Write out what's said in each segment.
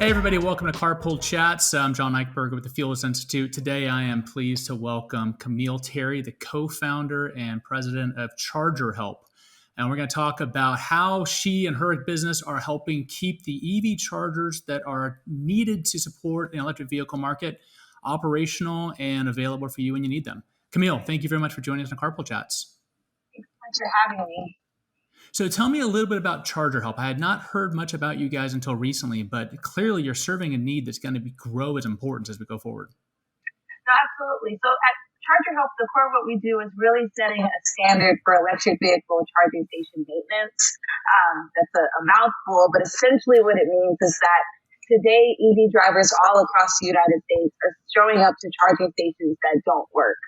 Hey everybody, welcome to Carpool Chats. I'm John Eichberger with the Fuelless Institute. Today I am pleased to welcome Kameale Terry, the co-founder and president of ChargerHelp. And we're going to talk about how she and her business are helping keep the EV chargers that are needed to support the electric vehicle market operational and available for you when you need them. Kameale, thank you very much for joining us on Carpool Chats. Thanks so much for having me. So tell me a little bit about ChargerHelp. I had not heard much about you guys until recently, but clearly you're serving a need that's going to grow as important as we go forward. No, absolutely. So at ChargerHelp, the core of what we do is really setting a standard for electric vehicle charging station maintenance. That's a mouthful, but essentially what it means is that today EV drivers all across the United States are showing up to charging stations that don't work.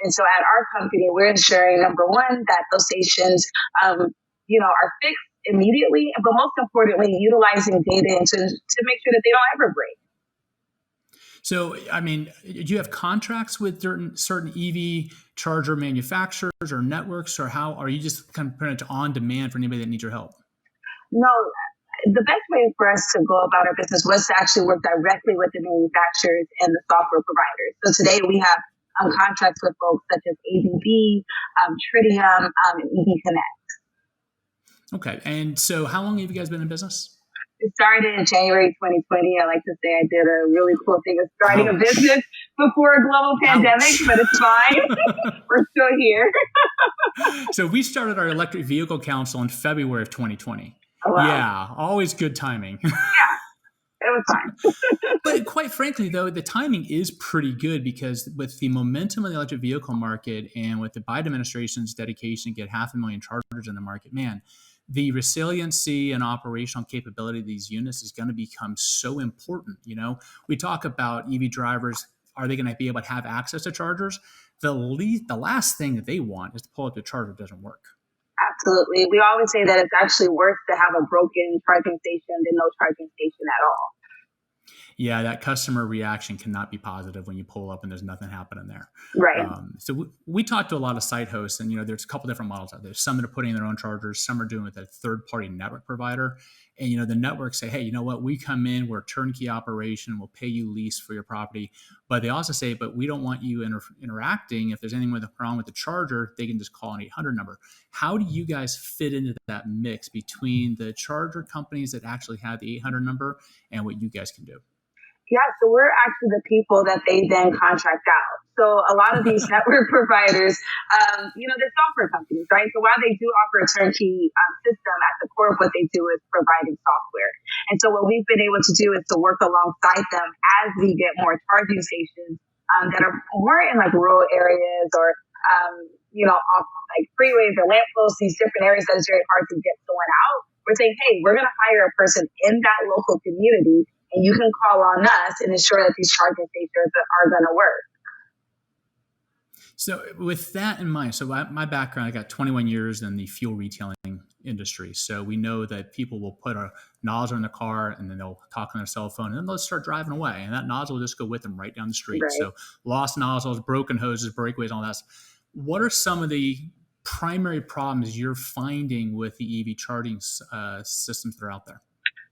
And so at our company, we're ensuring, number one, that those stations, are fixed immediately, but most importantly, utilizing data to make sure that they don't ever break. So, do you have contracts with certain EV charger manufacturers or networks, or how are you just kind of putting it on demand for anybody that needs your help? No. The best way for us to go about our business was to actually work directly with the manufacturers and the software providers. So today we have contracts with folks such as ABB, Tritium, and EV Connect. Okay. And so how long have you guys been in business? It started in January 2020. I like to say I did a really cool thing of starting a business before a global pandemic, but it's fine. We're still here. So we started our electric vehicle council in February of 2020. Oh, wow. Yeah, always good timing. Yeah. It was fine. But quite frankly, though, the timing is pretty good because with the momentum of the electric vehicle market and with the Biden administration's dedication to get 500,000 chargers in the market, man, the resiliency and operational capability of these units is going to become so important. You know, we talk about EV drivers. Are they going to be able to have access to chargers? The last thing that they want is to pull up the charger that doesn't work. Absolutely. We always say that it's actually worse to have a broken charging station than no charging station at all. Yeah, that customer reaction cannot be positive when you pull up and there's nothing happening there. Right. So we talked to a lot of site hosts, and there's a couple different models out there. Some that are putting in their own chargers, some are doing with a third-party network provider. And the networks say, hey, you know what? We come in, we're a turnkey operation, we'll pay you lease for your property. But they also say, but we don't want you interacting. If there's anything wrong with the charger, they can just call an 800 number. How do you guys fit into that mix between the charger companies that actually have the 800 number and what you guys can do? Yeah, so we're actually the people that they then contract out. So a lot of these network providers, they're software companies, right? So while they do offer a turnkey system, at the core of what they do is providing software. And so what we've been able to do is to work alongside them as we get more charging stations that are more in like rural areas or, off like freeways or lampposts, these different areas that it's very hard to get someone out. We're saying, hey, we're going to hire a person in that local community, and you can call on us and ensure that these charging stations are going to work. So with that in mind, so my background, I got 21 years in the fuel retailing industry. So we know that people will put a nozzle in the car and then they'll talk on their cell phone and then they'll start driving away. And that nozzle will just go with them right down the street. Right. So lost nozzles, broken hoses, breakaways, all that. What are some of the primary problems you're finding with the EV charging systems that are out there?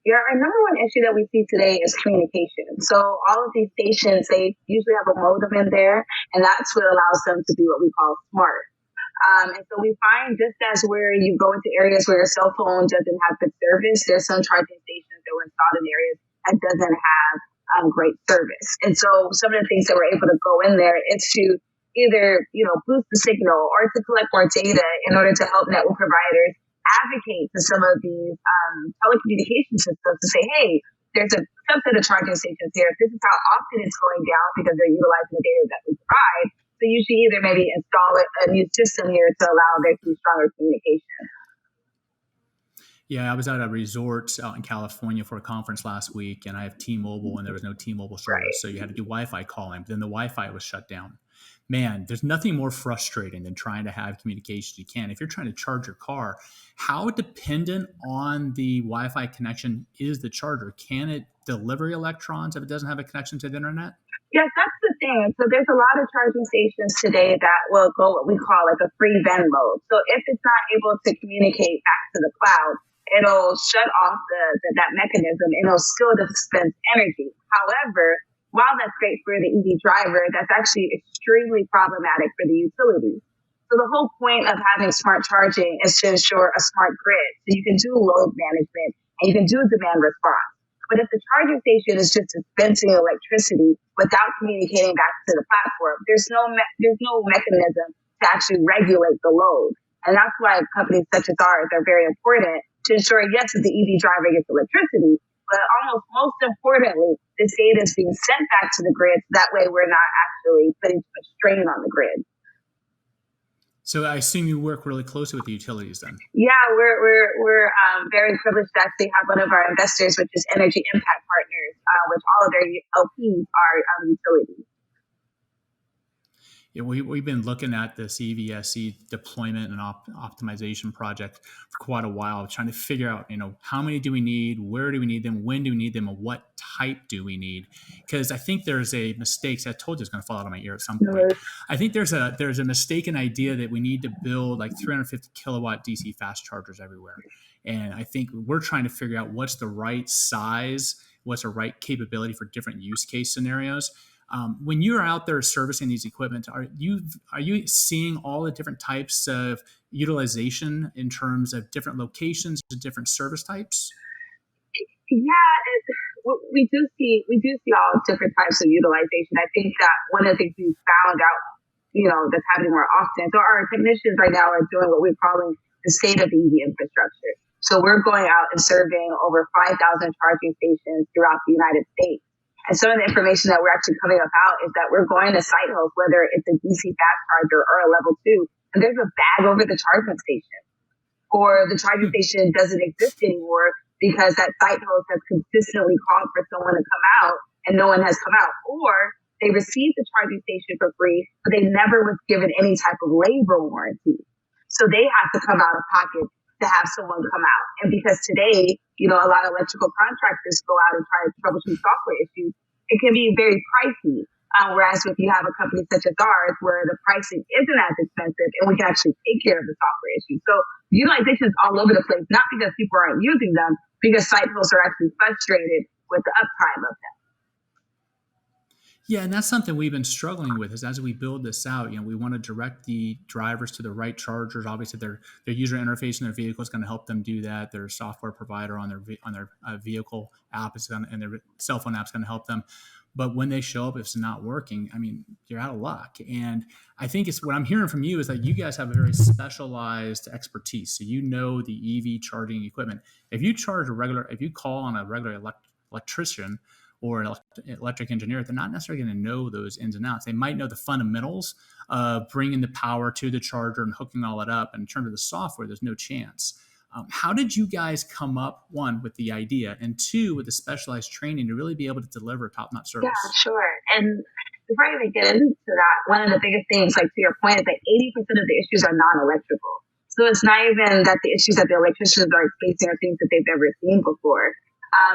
Yeah, our number one issue that we see today is communication. So all of these stations, they usually have a modem in there, and that's what allows them to be what we call smart. And so we find just as where you go into areas where your cell phone doesn't have good service, there's some charging stations that were installed in areas that doesn't have great service. And so some of the things that we're able to go in there is to either, boost the signal or to collect more data in order to help network providers advocate to some of these telecommunication systems to say, hey, there's a subset of charging stations here. This is how often it's going down because they're utilizing the data that we provide. So you should either maybe install a new system here to allow there to be stronger communication. Yeah, I was at a resort out in California for a conference last week, and I have T-Mobile, and there was no T-Mobile service. Right. So you had to do Wi-Fi calling, but then the Wi-Fi was shut down. Man, there's nothing more frustrating than trying to have communication you can. If you're trying to charge your car, how dependent on the Wi-Fi connection is the charger? Can it deliver electrons if it doesn't have a connection to the internet? Yes, that's the thing. So there's a lot of charging stations today that will go what we call like a free VEN mode. So if it's not able to communicate back to the cloud, it'll shut off that mechanism and it'll still dispense energy. However, while that's great for the EV driver, that's actually extremely problematic for the utility. So the whole point of having smart charging is to ensure a smart grid. So you can do load management and you can do demand response. But if the charging station is just dispensing electricity without communicating back to the platform, there's no mechanism to actually regulate the load. And that's why companies such as ours are very important to ensure, yes, that the EV driver gets electricity, but almost most importantly, this data is being sent back to the grid. So that way we're not actually putting too much strain on the grid. So I assume you work really closely with the utilities then. Yeah, we're very privileged to actually have one of our investors, which is Energy Impact Partners, which all of their LPs are utilities. Yeah, we've been looking at this EVSE deployment and optimization project for quite a while, trying to figure out, how many do we need, where do we need them, when do we need them, and what type do we need? Because I think there's a mistake. I told you it's going to fall out of my ear at some point. I think there's a mistaken idea that we need to build like 350 kilowatt DC fast chargers everywhere. And I think we're trying to figure out what's the right size, what's the right capability for different use case scenarios. When you're out there servicing these equipment, are you seeing all the different types of utilization in terms of different locations, different service types? Yeah, we do see all different types of utilization. I think that one of the things we found out, that's happening more often. So our technicians right now are doing what we're calling the state of EV infrastructure. So we're going out and surveying over 5,000 charging stations throughout the United States. And some of the information that we're actually coming about is that we're going to site hosts, whether it's a DC fast charger or a level 2, and there's a bag over the charging station. Or the charging station doesn't exist anymore because that site host has consistently called for someone to come out and no one has come out. Or they received the charging station for free, but they never was given any type of labor warranty. So they have to come out of pocket to have someone come out. And because today, a lot of electrical contractors go out and try to troubleshoot software issues, it can be very pricey. Whereas if you have a company such as ours, where the pricing isn't as expensive and we can actually take care of the software issues. So utilization is all over the place, not because people aren't using them, because site hosts are actually frustrated with the uptime of them. Yeah, and that's something we've been struggling with is as we build this out, we want to direct the drivers to the right chargers. Obviously, their user interface in their vehicle is going to help them do that. Their software provider on their vehicle app and their cell phone app is going to help them. But when they show up, if it's not working, you're out of luck. And I think it's what I'm hearing from you is that you guys have a very specialized expertise. So the EV charging equipment. If you call on a regular electrician or an electric engineer, they're not necessarily going to know those ins and outs. They might know the fundamentals of bringing the power to the charger and hooking all it up. And in terms of the software, there's no chance. How did you guys come up, one, with the idea, and two, with the specialized training to really be able to deliver top-notch service? Yeah, sure. And before I even get into that, one of the biggest things, like to your point, is that 80% of the issues are non-electrical. So it's not even that the issues that the electricians are facing are things that they've never seen before.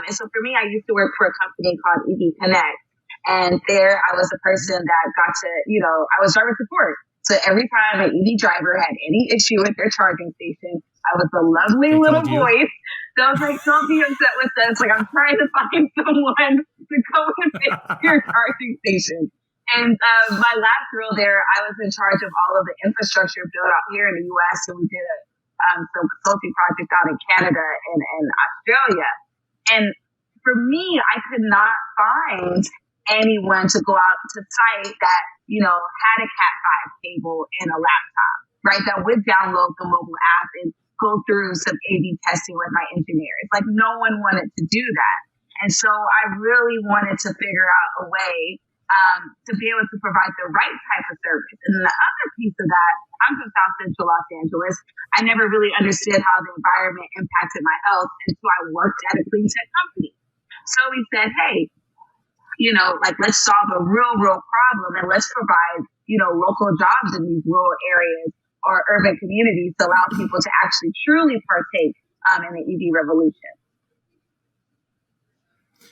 And so for me, I used to work for a company called EV Connect. And there I was a person that got to, I was driver support. So every time an EV driver had any issue with their charging station, I was a lovely little voice that was like, don't be upset with us. Like, I'm trying to find someone to go and fix your charging station. And my last role there, I was in charge of all of the infrastructure built out here in the U.S. And we did some consulting projects out in Canada and Australia. And for me, I could not find anyone to go out to site that, had a Cat5 cable and a laptop, right? That would download the mobile app and go through some A/B testing with my engineers. Like, no one wanted to do that. And so I really wanted to figure out a way to be able to provide the right type of service. And the other piece of that, I'm from South Central Los Angeles. I never really understood how the environment impacted my health until I worked at a clean tech company. So we said, hey, let's solve a real problem and let's provide, local jobs in these rural areas or urban communities to allow people to actually truly partake in the EV revolution.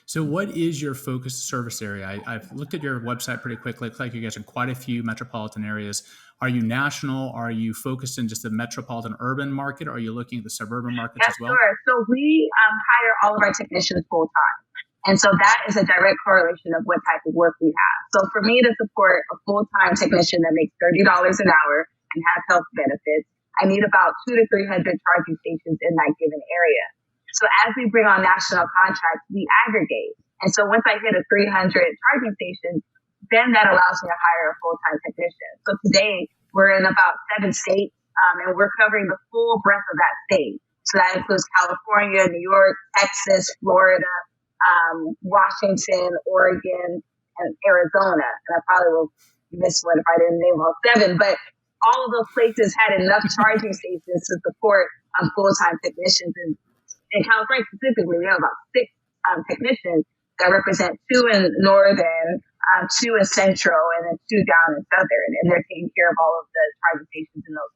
So, what is your focused service area? I've looked at your website pretty quickly. It looks like you guys in quite a few metropolitan areas. Are you national? Are you focused in just the metropolitan urban market? Or are you looking at the suburban markets Yes, as well? sure. So we hire all of our technicians full time. And so that is a direct correlation of what type of work we have. So for me to support a full-time technician that makes $30 an hour and has health benefits, I need about 200 to 300 charging stations in that given area. So as we bring on national contracts, we aggregate. And so once I hit a 300 charging stations, then that allows me to hire a full-time technician. So today we're in about 7 states, and we're covering the full breadth of that state. So that includes California, New York, Texas, Florida, Washington, Oregon, and Arizona. And I probably will miss one if I didn't name all 7, but all of those places had enough charging stations to support full-time technicians. And in California specifically, we have about 6 technicians that represent 2 in northern, 2 in central, and then 2 down in southern. And they're taking care of all of the charging stations in those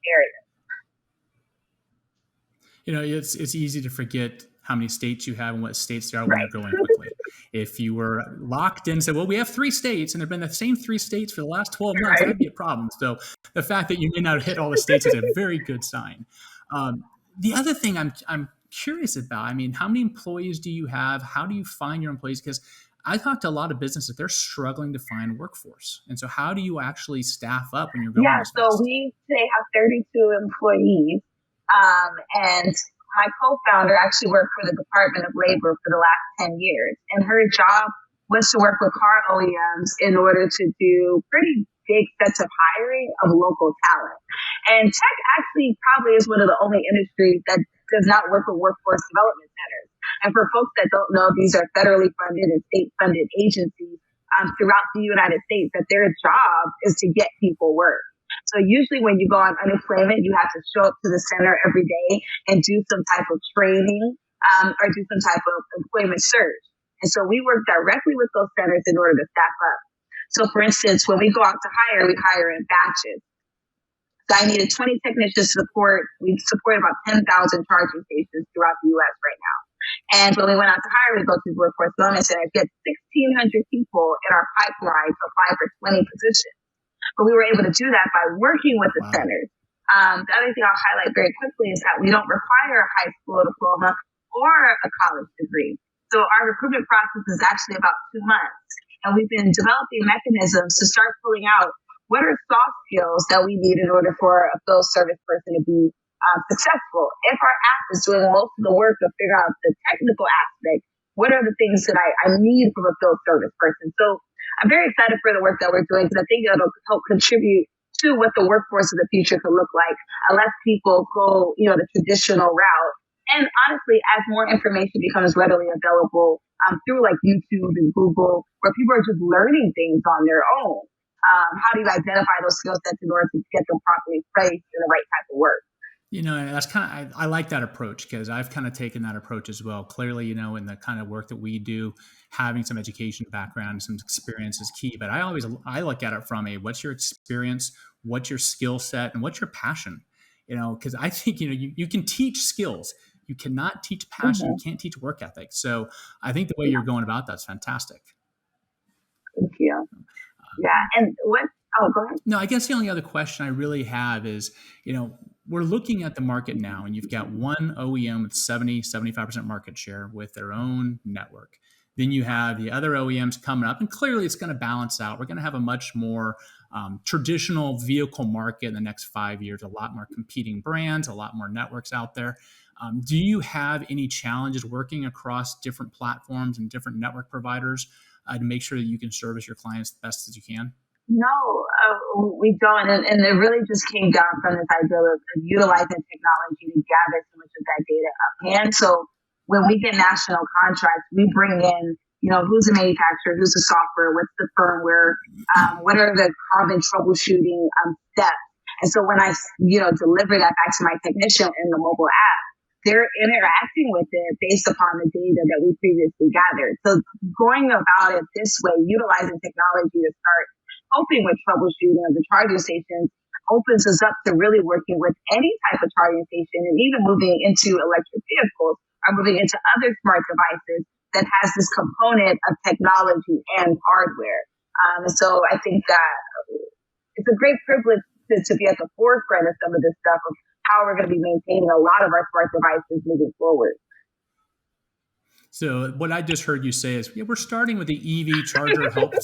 areas. It's easy to forget how many states you have and what states they are when Right. they're growing quickly. If you were locked in and said, well, we have 3 states and they've been the same 3 states for the last 12 months, Right. that'd be a problem. So the fact that you may not hit all the states is a very good sign. The other thing I'm curious about, I mean, how many employees do you have? How do you find your employees? Because I talk to a lot of businesses, they're struggling to find workforce. And so how do you actually staff up when you're growing Yeah, this so fast? we today have 32 employees. And my co-founder actually worked for the Department of Labor for the last 10 years. And her job was to work with car OEMs in order to do pretty big sets of hiring of local talent. And tech actually probably is one of the only industries that does not work with workforce development centers. And for folks that don't know, these are federally funded and state-funded agencies throughout the United States that their job is to get people work. So usually when you go on unemployment, you have to show up to the center every day and do some type of training or do some type of employment search. And so we work directly with those centers in order to staff up. So for instance, when we go out to hire, we hire in batches. So I needed 20 technicians to support. We support about 10,000 charging stations throughout the U.S. right now. And when we went out to hire, we go to the workforce development center, get 1,600 people in our pipeline to apply for 20 positions. But we were able to do that by working with the centers. The other thing I'll highlight very quickly is that we don't require a high school diploma or a college degree. So our recruitment process is actually about 2 months. And we've been developing mechanisms to start pulling out what are soft skills that we need in order for a field service person to be successful. If our app is doing most of the work to figure out the technical aspect, what are the things that I need from a field service person? So I'm very excited for the work that we're doing because I think it'll help contribute to what the workforce of the future could look like unless people go, the traditional route. And honestly, as more information becomes readily available through like YouTube and Google, where people are just learning things on their own, how do you identify those skill sets in order to get them properly placed in the right type of work? That's kind of, I like that approach because I've kind of taken that approach as well. Clearly, in the kind of work that we do, having some education background, some experience is key. But I look at it from what's your experience, what's your skill set, and what's your passion? Because I think, you can teach skills. You cannot teach passion. You can't teach work ethic. So I think the way you're going about that's fantastic. Thank you. Yeah. And go ahead. No, I guess the only other question I really have is, we're looking at the market now and you've got one OEM with 75% market share with their own network. Then you have the other OEMs coming up and clearly it's going to balance out. We're going to have a much more traditional vehicle market in the next 5 years, a lot more competing brands, a lot more networks out there. Do you have any challenges working across different platforms and different network providers to make sure that you can service your clients the best as you can? No, we don't. And it really just came down from this idea of utilizing technology to gather so much of that data up hand. So when we get national contracts, we bring in, who's the manufacturer, who's the software, what's the firmware, what are the common troubleshooting steps. And so when I, deliver that back to my technician in the mobile app, they're interacting with it based upon the data that we previously gathered. So going about it this way, utilizing technology to start helping with troubleshooting of the charging stations opens us up to really working with any type of charging station and even moving into electric vehicles or moving into other smart devices that has this component of technology and hardware. So I think that it's a great privilege to be at the forefront of some of this stuff of how we're going to be maintaining a lot of our smart devices moving forward. So what I just heard you say is, we're starting with the EV charger help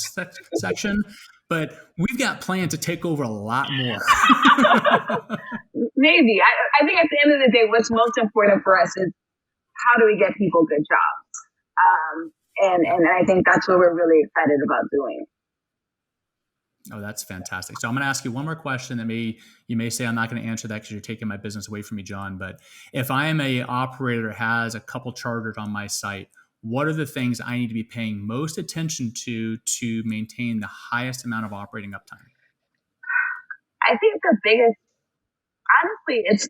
section, but we've got plans to take over a lot more. Maybe. I think at the end of the day, what's most important for us is how do we get people good jobs? And I think that's what we're really excited about doing. Oh, that's fantastic. So I'm going to ask you one more question that you may say I'm not going to answer that because you're taking my business away from me, John. But if I am a operator that has a couple chargers on my site, what are the things I need to be paying most attention to maintain the highest amount of operating uptime? I think the biggest, honestly, it's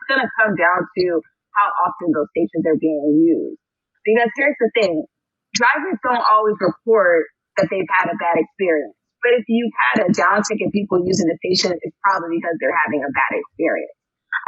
going to come down to how often those stations are being used. Because here's the thing, drivers don't always report that they've had a bad experience. But if you've had a downtick in people using the station, it's probably because they're having a bad experience.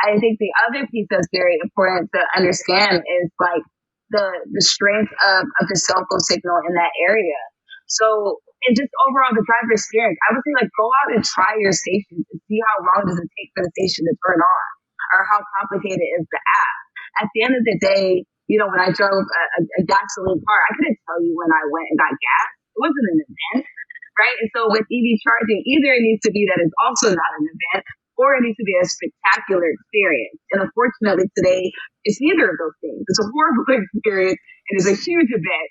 I think the other piece that's very important to understand is like the strength of the cell phone signal in that area. So, and just overall the driver experience, I would say like go out and try your station to see how long does it take for the station to turn on, or how complicated is the app. At the end of the day, when I drove a gasoline car, I couldn't tell you when I went and got gas. It wasn't an event. Right. And so with EV charging, either it needs to be that it's also not an event, or it needs to be a spectacular experience. And unfortunately today, it's neither of those things. It's a horrible experience and it's a huge event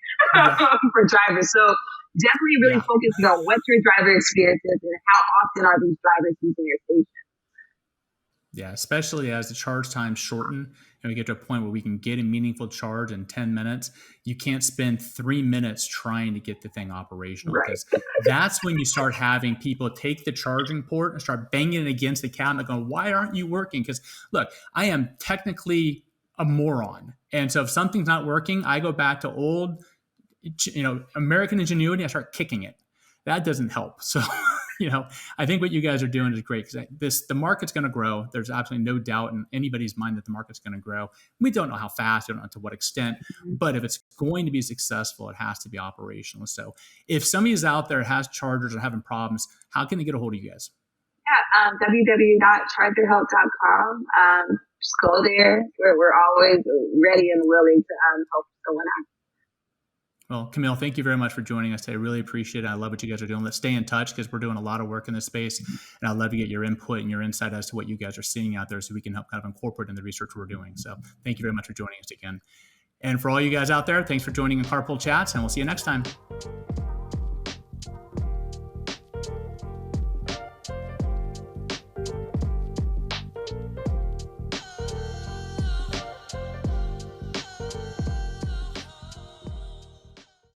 for drivers. So definitely really focusing on what your driver experience is and how often are these drivers using your station. Yeah, especially as the charge times shorten and we get to a point where we can get a meaningful charge in 10 minutes. You can't spend 3 minutes trying to get the thing operational, because that's when you start having people take the charging port and start banging it against the cabinet going, why aren't you working? Because look, I am technically a moron. And so if something's not working, I go back to old, American ingenuity. I start kicking it. That doesn't help. So I think what you guys are doing is great, because the market's going to grow. There's absolutely no doubt in anybody's mind that the market's going to grow. We don't know how fast, we don't know to what extent, but if it's going to be successful, it has to be operational. So if somebody's out there has chargers or having problems, how can they get a hold of you guys? Yeah, www.chargerhelp.com. Just go there. We're always ready and willing to help someone out. Well, Kameale, thank you very much for joining us today. I really appreciate it. I love what you guys are doing. Let's stay in touch, because we're doing a lot of work in this space, and I'd love to get your input and your insight as to what you guys are seeing out there so we can help kind of incorporate in the research we're doing. So thank you very much for joining us again. And for all you guys out there, thanks for joining in Carpool Chats, and we'll see you next time.